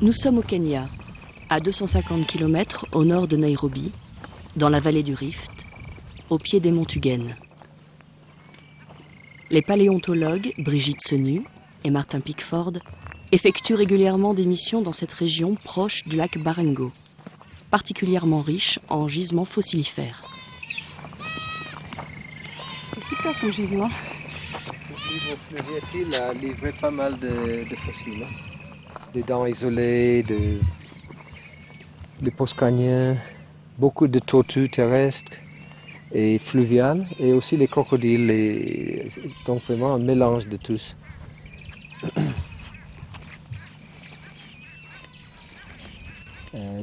Nous sommes au Kenya, à 250 km au nord de Nairobi, dans la vallée du Rift, au pied des monts Tugen. Les paléontologues Brigitte Senu et Martin Pickford effectuent régulièrement des missions dans cette région proche du lac Baringo, particulièrement riche en gisements fossilifères. C'est super comme gisement. Le Vieux-Île a livré pas mal de fossiles. Des dents isolées, des postcrâniens, beaucoup de tortues terrestres et fluviales, et aussi les crocodiles, donc vraiment un mélange de tous.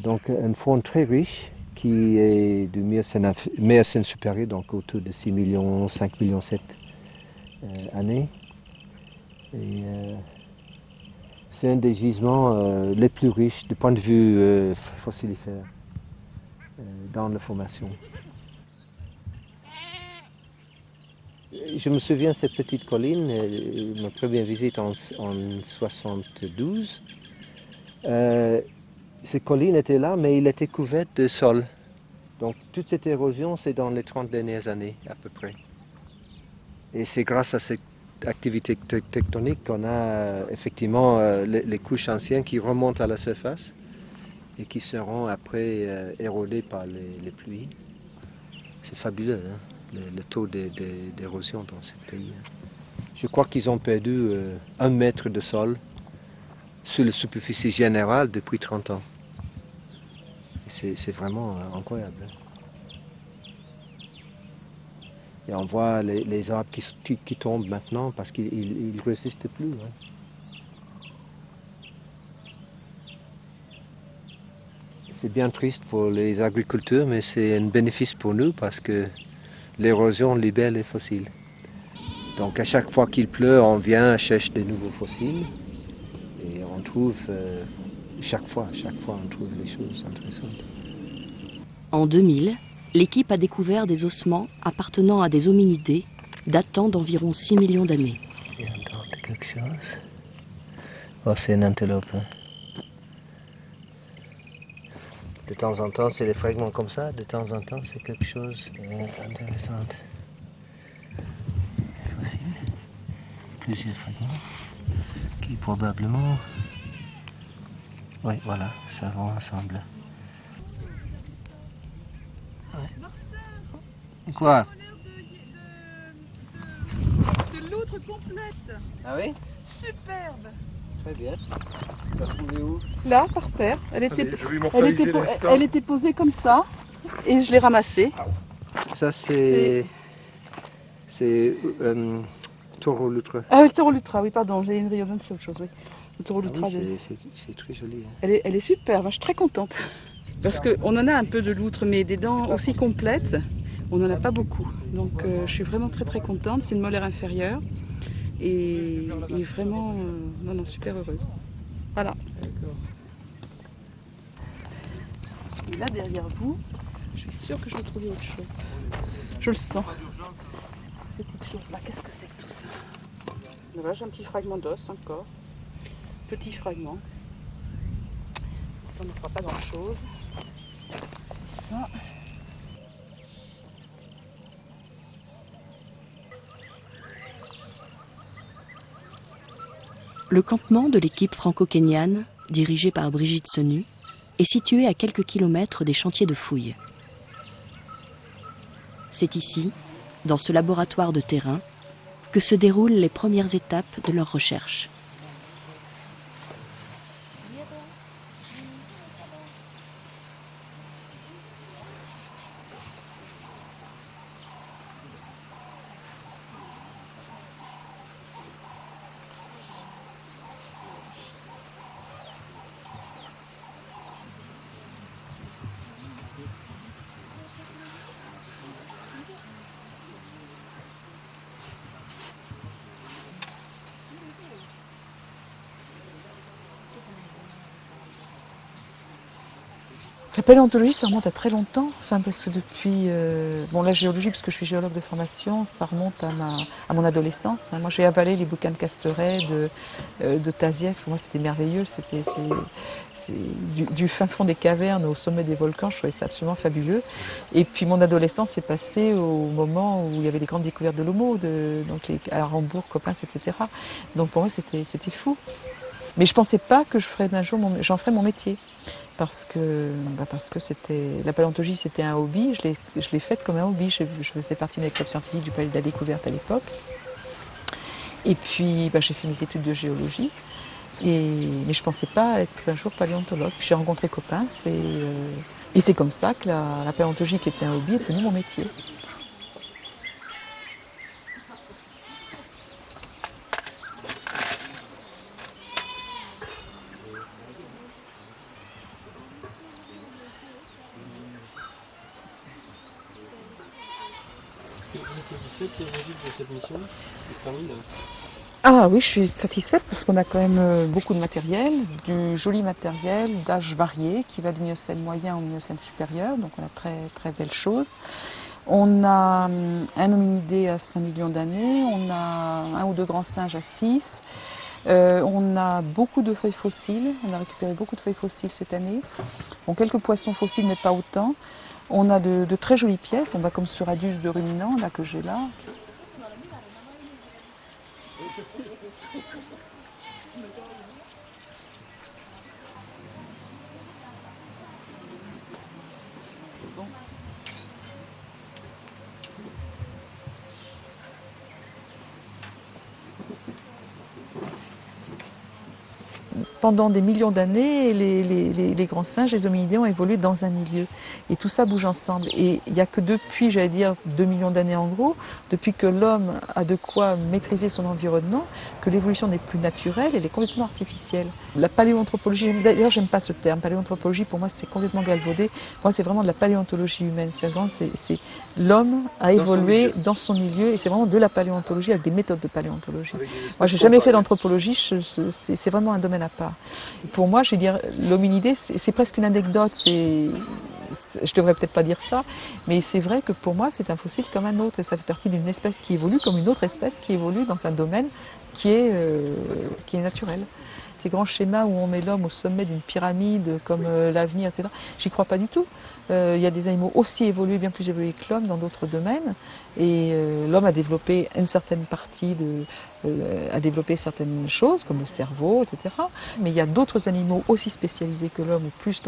Donc une faune très riche qui est du Miocène supérieur, donc autour de 6 millions, 5 millions 7 années. Et, c'est un des gisements les plus riches du point de vue fossilifère dans la formation. Je me souviens de cette petite colline, ma première visite en 72. Cette colline était là, mais il était couverte de sol. Donc toute cette érosion, c'est dans les 30 dernières années à peu près. Et c'est grâce à cette activité tectonique qu'on a effectivement les couches anciennes qui remontent à la surface et qui seront après érodées par les pluies. C'est fabuleux, hein, le taux d'érosion dans ce pays. Je crois qu'ils ont perdu 1 mètre de sol sur la superficie générale depuis 30 ans. C'est vraiment incroyable. Et on voit les arbres qui tombent maintenant parce qu'ils ne résistent plus. Hein. C'est bien triste pour les agriculteurs, mais c'est un bénéfice pour nous parce que l'érosion libère les fossiles. Donc à chaque fois qu'il pleut, on vient chercher des nouveaux fossiles et on trouve, chaque fois on trouve des choses intéressantes. En 2000, l'équipe a découvert des ossements appartenant à des hominidés datant d'environ 6 millions d'années. Il y a encore quelque chose. Oh, c'est une antilope. Hein. De temps en temps, c'est des fragments comme ça. De temps en temps, c'est quelque chose d'intéressant. Fossile. Plusieurs fragments qui probablement... Oui, voilà, ça va ensemble. Ouais. Quoi? De l'autre complète. Ah oui? Superbe. Très bien. Tu l'as trouvée où? Là, par terre. Elle était posée comme ça et je l'ai ramassée. Ça, c'est... C'est... taureau loutre. Ah oui, le taureau lutra, oui, pardon, j'ai une rayonnement, c'est autre chose, oui. Le taureau lutra. Oui, c'est très joli. Hein. Elle est superbe, je suis très contente. Parce qu'on en a un peu de loutre, mais des dents aussi complètes, on n'en a pas beaucoup. Donc je suis vraiment très contente, c'est une molaire inférieure. Et vraiment, non, super heureuse. Voilà. Et là, derrière vous, je suis sûre que je vais trouver autre chose. Je le sens. Cette petite chose-là, qu'est-ce que c'est que tout ça? Voilà, j'ai un petit fragment d'os encore. Petit fragment. Ça ne fera pas grand-chose. Ça. Le campement de l'équipe franco-kenyane, dirigée par Brigitte Senu, est situé à quelques kilomètres des chantiers de fouilles. C'est ici, dans ce laboratoire de terrain, que se déroulent les premières étapes de leur recherche. La paléontologie, ça remonte à très longtemps, enfin, parce que depuis, bon, la géologie, parce que je suis géologue de formation, ça remonte à mon adolescence. Hein. Moi, j'ai avalé les bouquins de Casteret, de Tazieff. Pour moi, c'était merveilleux. C'est du fin fond des cavernes au sommet des volcans, je trouvais ça absolument fabuleux. Et puis mon adolescence s'est passée au moment où il y avait les grandes découvertes de l'homo, donc à Rambourg, Coppens, etc. Donc pour moi, c'était fou. Mais je ne pensais pas que j'en ferais mon métier. Parce que la paléontologie, c'était un hobby. Je l'ai faite comme un hobby. Je faisais partie des clubs scientifiques du Palais de la Découverte à l'époque. Et puis j'ai fait mes études de géologie. Mais je ne pensais pas être un jour paléontologue. Puis j'ai rencontré Coppens et c'est comme ça que la paléontologie, qui était un hobby, est devenue mon métier. Est-ce que vous êtes satisfaite de cette mission qui se termine? Ah oui, je suis satisfaite parce qu'on a quand même beaucoup de matériel, du joli matériel d'âge varié qui va du Miocène moyen au Miocène supérieur, donc on a très très belles choses. On a un hominidé à 5 millions d'années, on a un ou deux grands singes à 6, on a beaucoup de feuilles fossiles, on a récupéré beaucoup de feuilles fossiles cette année, bon, quelques poissons fossiles mais pas autant. On a de très jolies pièces, on va comme sur Adus de ruminants là, que j'ai là. Bon. Pendant des millions d'années, les grands singes, les hominidés ont évolué dans un milieu. Et tout ça bouge ensemble. Et il n'y a que depuis, j'allais dire, 2 millions d'années en gros, depuis que l'homme a de quoi maîtriser son environnement, que l'évolution n'est plus naturelle, elle est complètement artificielle. La paléoanthropologie, d'ailleurs j'aime pas ce terme, paléoanthropologie pour moi c'est complètement galvaudé. Pour moi c'est vraiment de la paléontologie humaine. C'est l'homme a évolué dans son milieu et c'est vraiment de la paléontologie avec des méthodes de paléontologie. Moi j'ai jamais fait d'anthropologie, c'est vraiment un domaine à part. Pour moi, je vais dire, l'hominidé, c'est presque une anecdote. Je devrais peut-être pas dire ça, mais c'est vrai que pour moi, c'est un fossile comme un autre. Et ça fait partie d'une espèce qui évolue comme une autre espèce qui évolue dans un domaine qui est naturel. Ces grands schémas où on met l'homme au sommet d'une pyramide comme l'avenir, etc., j'y crois pas du tout. Il y a des animaux aussi évolués, bien plus évolués que l'homme dans d'autres domaines. Et l'homme a développé une certaine partie, a développé certaines choses, comme le cerveau, etc. Mais il y a d'autres animaux aussi spécialisés que l'homme, ou plus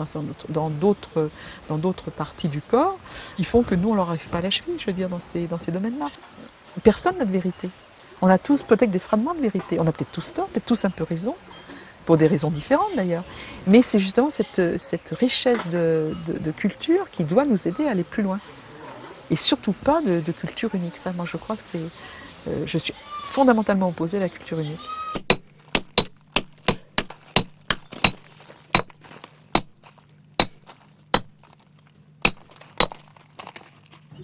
dans d'autres parties du corps, qui font que nous, on leur arrive pas à la cheville, je veux dire, dans ces domaines-là. Personne n'a de vérité. On a tous peut-être des fragments de vérité. On a peut-être tous tort, peut-être tous un peu raison, pour des raisons différentes d'ailleurs. Mais c'est justement cette richesse de culture qui doit nous aider à aller plus loin. Et surtout pas de culture unique. Ça, moi je crois que je suis fondamentalement opposée à la culture unique.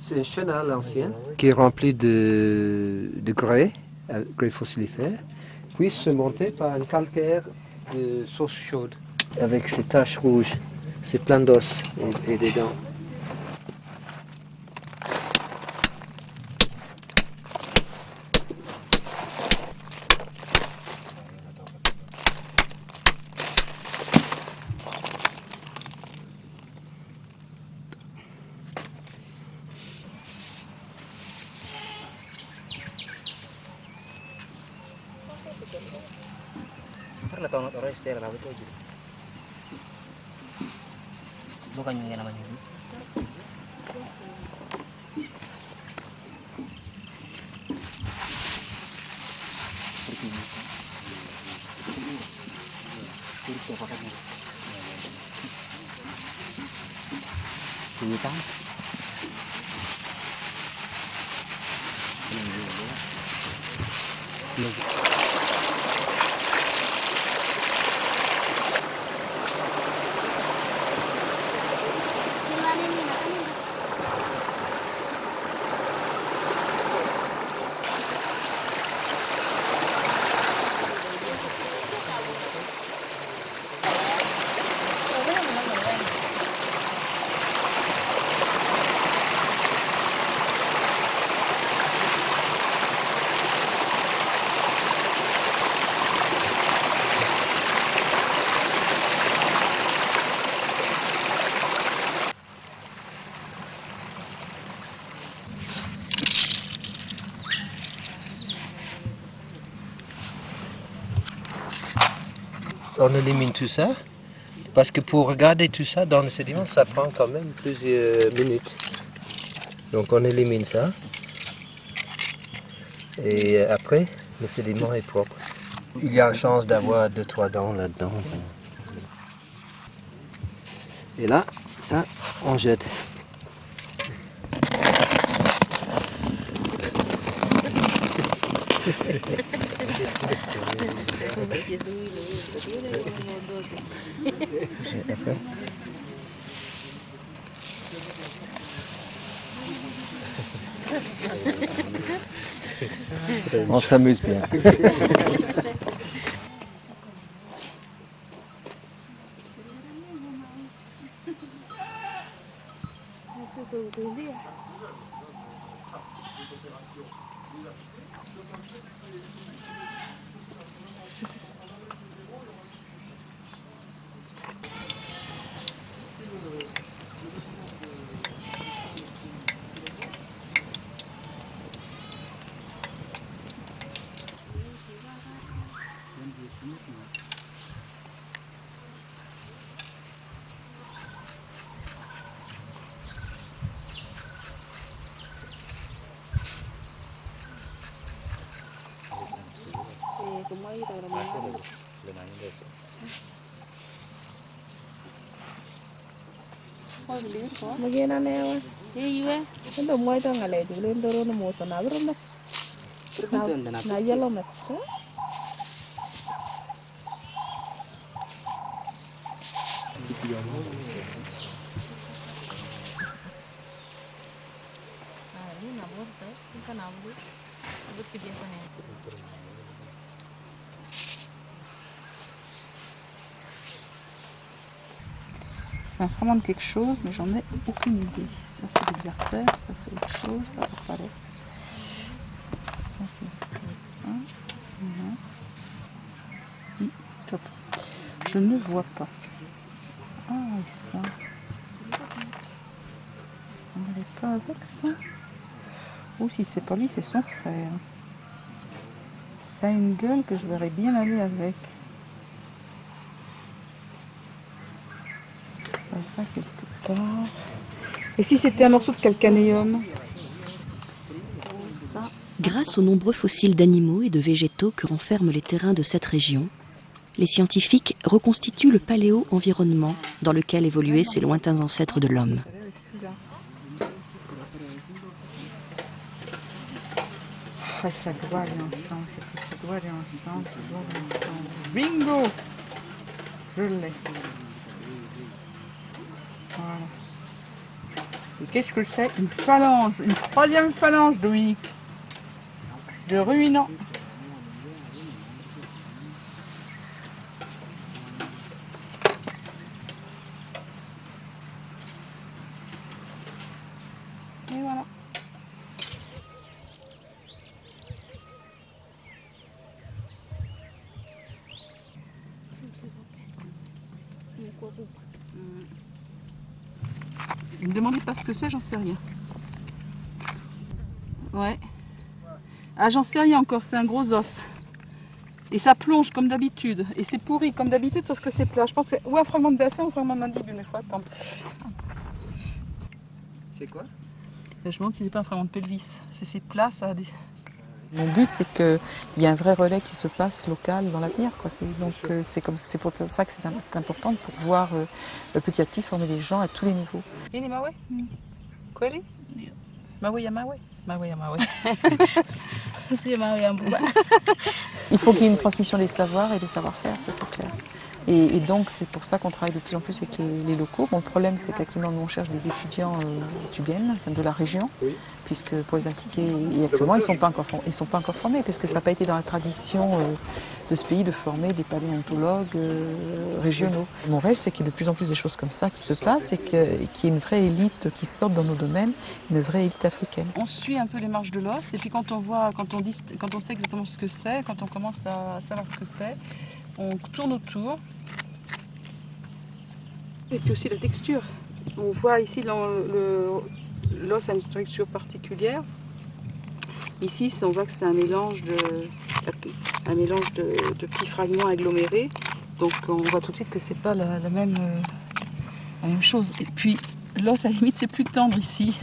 C'est un chenal ancien qui est rempli de grès fossilifère, puis surmonté par un calcaire de sauce chaude avec ses taches rouges. C'est plein d'os et des dents. Bukan yang namanya ini. on élimine tout ça. Parce que pour regarder tout ça dans le sédiment, ça prend quand même plusieurs minutes. Donc on élimine ça. Et après, le sédiment est propre. Il y a une chance d'avoir 2-3 dents là-dedans. Et là, ça, on jette. On s'amuse bien. Magena newa. Iwe. Ndo moita ngale dule ndoro no moto na broma. Na yellow met. C'est vraiment de quelque chose, mais j'en ai aucune idée. Ça c'est des artères, ça c'est autre chose, ça c'est pas l'autre. Ça c'est top. Je ne vois pas. Ah, ça. On n'allait pas avec ça. Ou si c'est pas lui, c'est son frère. Ça a une gueule que je verrais bien aller avec. Ça quelque part. Et si c'était un morceau de calcanéum? Grâce aux nombreux fossiles d'animaux et de végétaux que renferment les terrains de cette région, les scientifiques reconstituent le paléo-environnement dans lequel évoluaient ces lointains ancêtres de l'homme. Ça doit aller ensemble, ça doit aller ensemble, ça doit aller ensemble. Bingo! Je l'ai. Voilà. Et qu'est-ce que c'est? Une phalange, une troisième phalange, Dominique, de ruminants. Et voilà. Ne me demandez pas ce que c'est, j'en sais rien. Ouais. Ah, j'en sais rien encore, c'est un gros os. Et ça plonge comme d'habitude. Et c'est pourri comme d'habitude, sauf que c'est plat. Je pense que c'est ou un fragment de bassin ou un fragment de mandibule, mais il faut attendre. C'est quoi? Je me demande si c'est pas un fragment de pelvis. C'est plat, ça a des... Mon but, c'est qu'il y ait un vrai relais qui se passe local dans l'avenir. Donc c'est pour ça que c'est important de pouvoir petit à petit former les gens à tous les niveaux. Il est Mawe? Quoi il est? Mawe ya Mawe? Mawe ya Mawe. Il faut qu'il y ait une transmission des savoirs et des savoir-faire, ça c'est clair. Et donc c'est pour ça qu'on travaille de plus en plus avec les locaux. Bon, le problème c'est qu'actuellement nous on cherche des étudiants tubiennes, de la région, puisque pour les impliquer, et actuellement ils ne sont pas encore formés, puisque ça n'a pas été dans la tradition de ce pays de former des paléontologues régionaux. Mon rêve c'est qu'il y ait de plus en plus des choses comme ça qui se passent et qu'il y ait une vraie élite qui sorte dans nos domaines, une vraie élite africaine. On suit un peu les marches de l'os et puis quand on sait exactement ce que c'est, quand on commence à savoir ce que c'est, on tourne autour. Et puis aussi la texture. On voit ici l'os a une texture particulière. Ici, on voit que c'est un mélange de petits fragments agglomérés. Donc on voit tout de suite que c'est pas la même chose. Et puis l'os, à la limite, c'est plus tendre ici.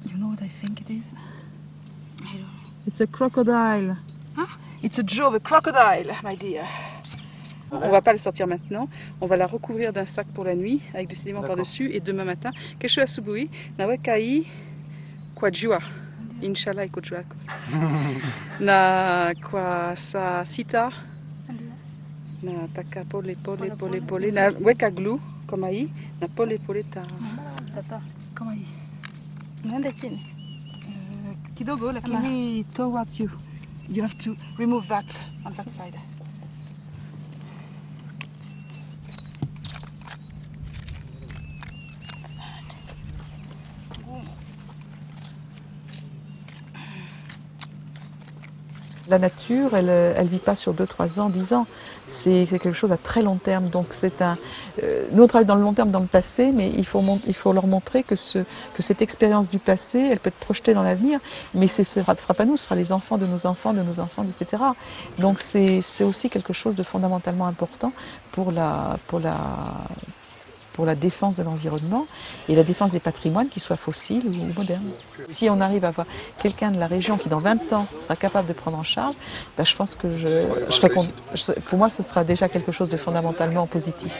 You know what I think it is? I don't know. It's a crocodile. Huh? It's a jaw of a crocodile, my dear. On va pas le sortir maintenant, on va la recouvrir d'un sac pour la nuit avec du sédiment par-dessus et demain matin, kesho asubuhi na weka hii kwa jua, inshallah iko jua na kwa saa sita na taka pole na weka glue kama hii na pole ta kama hii naenda chini kidogo, lakini towards you. You have to remove that on that side. La nature, elle vit pas sur 2, 3 ans, 10 ans. C'est quelque chose à très long terme. Donc nous on travaille dans le long terme, dans le passé, mais il faut leur montrer que cette expérience du passé, elle peut être projetée dans l'avenir, mais ce ne sera pas nous, ce sera les enfants, de nos enfants, etc. Donc c'est aussi quelque chose de fondamentalement important pour la défense de l'environnement et la défense des patrimoines, qu'ils soient fossiles ou modernes. Si on arrive à avoir quelqu'un de la région qui dans 20 ans sera capable de prendre en charge, ben je pense que pour moi ce sera déjà quelque chose de fondamentalement positif.